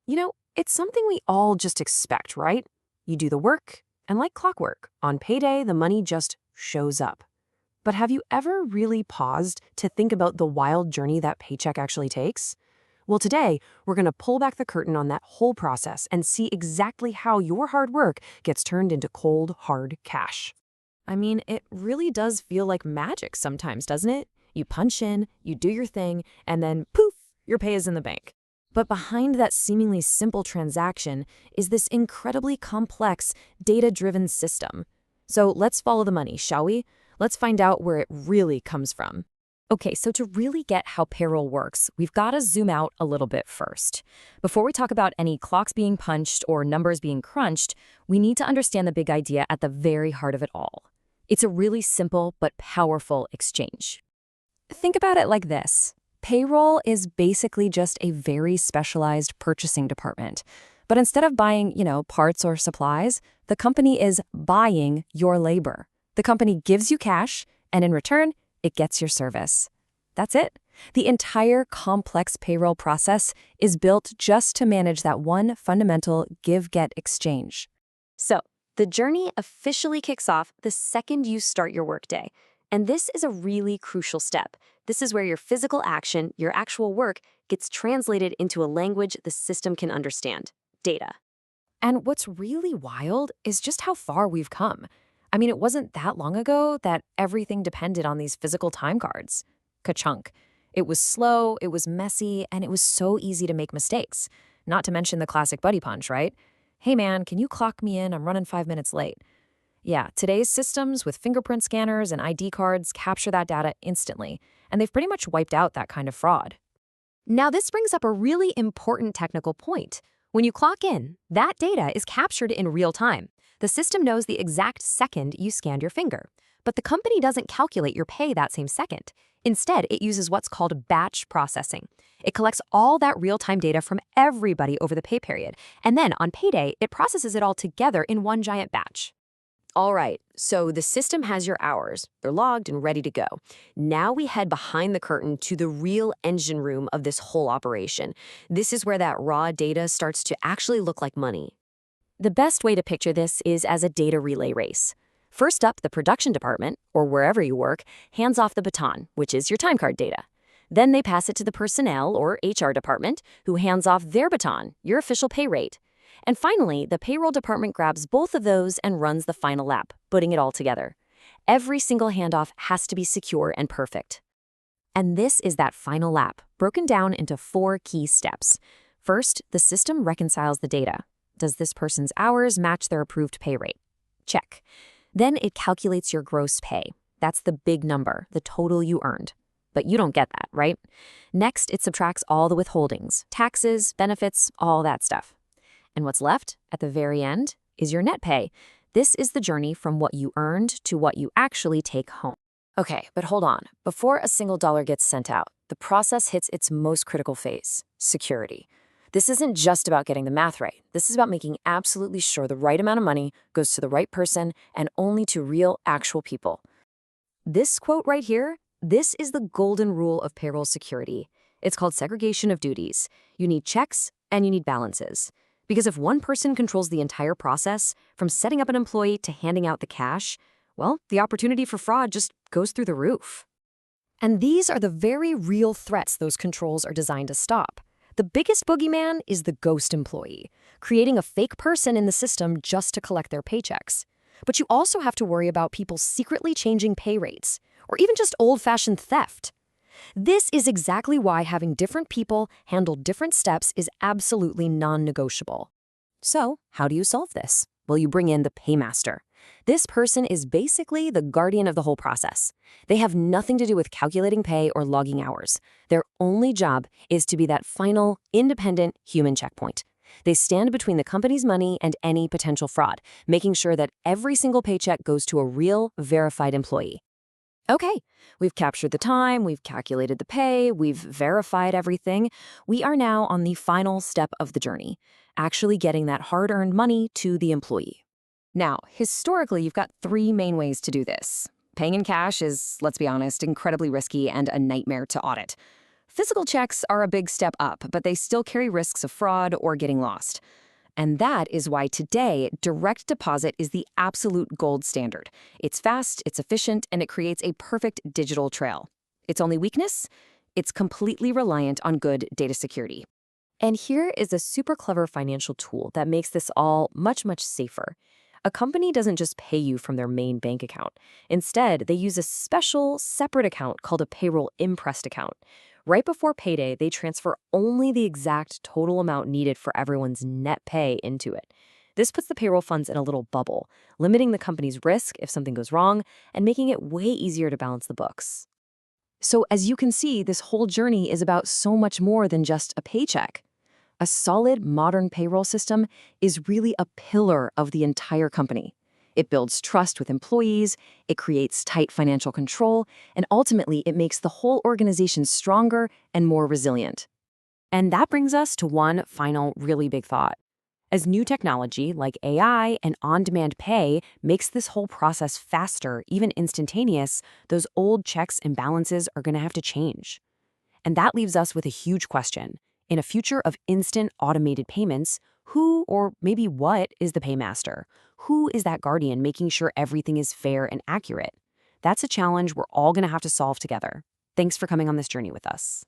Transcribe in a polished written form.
It's something we all just expect, right? You do the work, and like clockwork, on payday, the money just shows up. But have you ever really paused to think about the wild journey that paycheck actually takes? Well, today, we're going to pull back the curtain on that whole process and see exactly how your hard work gets turned into cold, hard cash. I mean, it really does feel like magic sometimes, doesn't it? You punch in, you do your thing, and then poof, your pay is in the bank. But behind that seemingly simple transaction is this incredibly complex, data-driven system. So let's follow the money, shall we? Let's find out where it really comes from. Okay, so to really get how payroll works, we've got to zoom out a little bit first. Before we talk about any clocks being punched or numbers being crunched, we need to understand the big idea at the very heart of it all. It's a really simple but powerful exchange. Think about it like this. Payroll is basically just a very specialized purchasing department. But instead of buying, parts or supplies, the company is buying your labor. The company gives you cash, and in return, it gets your service. That's it. The entire complex payroll process is built just to manage that one fundamental give-get exchange. So, the journey officially kicks off the second you start your workday. And this is a really crucial step. This is where your physical action, your actual work, gets translated into a language the system can understand: data. And what's really wild is just how far we've come. I mean, it wasn't that long ago that everything depended on these physical time cards. Ka-chunk. It was slow, it was messy, and it was so easy to make mistakes. Not to mention the classic buddy punch, right? Hey man, can you clock me in? I'm running 5 minutes late. Yeah, today's systems with fingerprint scanners and ID cards capture that data instantly, and they've pretty much wiped out that kind of fraud. Now, this brings up a really important technical point. When you clock in, that data is captured in real time. The system knows the exact second you scanned your finger. But the company doesn't calculate your pay that same second. Instead, it uses what's called batch processing. It collects all that real-time data from everybody over the pay period, and then on payday, it processes it all together in one giant batch. All right, so the system has your hours. They're logged and ready to go. Now we head behind the curtain to the real engine room of this whole operation. This is where that raw data starts to actually look like money. The best way to picture this is as a data relay race. First up, the production department, or wherever you work, hands off the baton, which is your time card data. Then they pass it to the personnel, or HR department, who hands off their baton, your official pay rate. And finally, the payroll department grabs both of those and runs the final lap, putting it all together. Every single handoff has to be secure and perfect. And this is that final lap, broken down into 4 key steps. First, the system reconciles the data. Does this person's hours match their approved pay rate? Check. Then it calculates your gross pay. That's the big number, the total you earned. But you don't get that, right? Next, it subtracts all the withholdings, taxes, benefits, all that stuff. And what's left, at the very end, is your net pay. This is the journey from what you earned to what you actually take home. Okay, but hold on. Before a single dollar gets sent out, the process hits its most critical phase: security. This isn't just about getting the math right. This is about making absolutely sure the right amount of money goes to the right person and only to real, actual people. This quote right here, this is the golden rule of payroll security. It's called segregation of duties. You need checks and you need balances. Because if one person controls the entire process, from setting up an employee to handing out the cash, well, the opportunity for fraud just goes through the roof. And these are the very real threats those controls are designed to stop. The biggest boogeyman is the ghost employee, creating a fake person in the system just to collect their paychecks. But you also have to worry about people secretly changing pay rates, or even just old-fashioned theft. This is exactly why having different people handle different steps is absolutely non-negotiable. So, how do you solve this? Well, you bring in the paymaster. This person is basically the guardian of the whole process. They have nothing to do with calculating pay or logging hours. Their only job is to be that final, independent human checkpoint. They stand between the company's money and any potential fraud, making sure that every single paycheck goes to a real, verified employee. Okay, we've captured the time, we've calculated the pay, we've verified everything. We are now on the final step of the journey, actually getting that hard-earned money to the employee. Now, historically, you've got 3 main ways to do this. Paying in cash is, let's be honest, incredibly risky and a nightmare to audit. Physical checks are a big step up, but they still carry risks of fraud or getting lost. And that is why today, direct deposit is the absolute gold standard. It's fast, it's efficient, and it creates a perfect digital trail. Its only weakness? It's completely reliant on good data security. And here is a super clever financial tool that makes this all much, much safer. A company doesn't just pay you from their main bank account. Instead, they use a special, separate account called a payroll impressed account. Right before payday, they transfer only the exact total amount needed for everyone's net pay into it. This puts the payroll funds in a little bubble, limiting the company's risk if something goes wrong and making it way easier to balance the books. So, as you can see, this whole journey is about so much more than just a paycheck. A solid, modern payroll system is really a pillar of the entire company. It builds trust with employees, it creates tight financial control, and ultimately it makes the whole organization stronger and more resilient. And that brings us to one final really big thought. As new technology like AI and on-demand pay makes this whole process faster, even instantaneous, those old checks and balances are going to have to change. And that leaves us with a huge question. In a future of instant automated payments, who or maybe what is the paymaster? Who is that guardian making sure everything is fair and accurate? That's a challenge we're all going to have to solve together. Thanks for coming on this journey with us.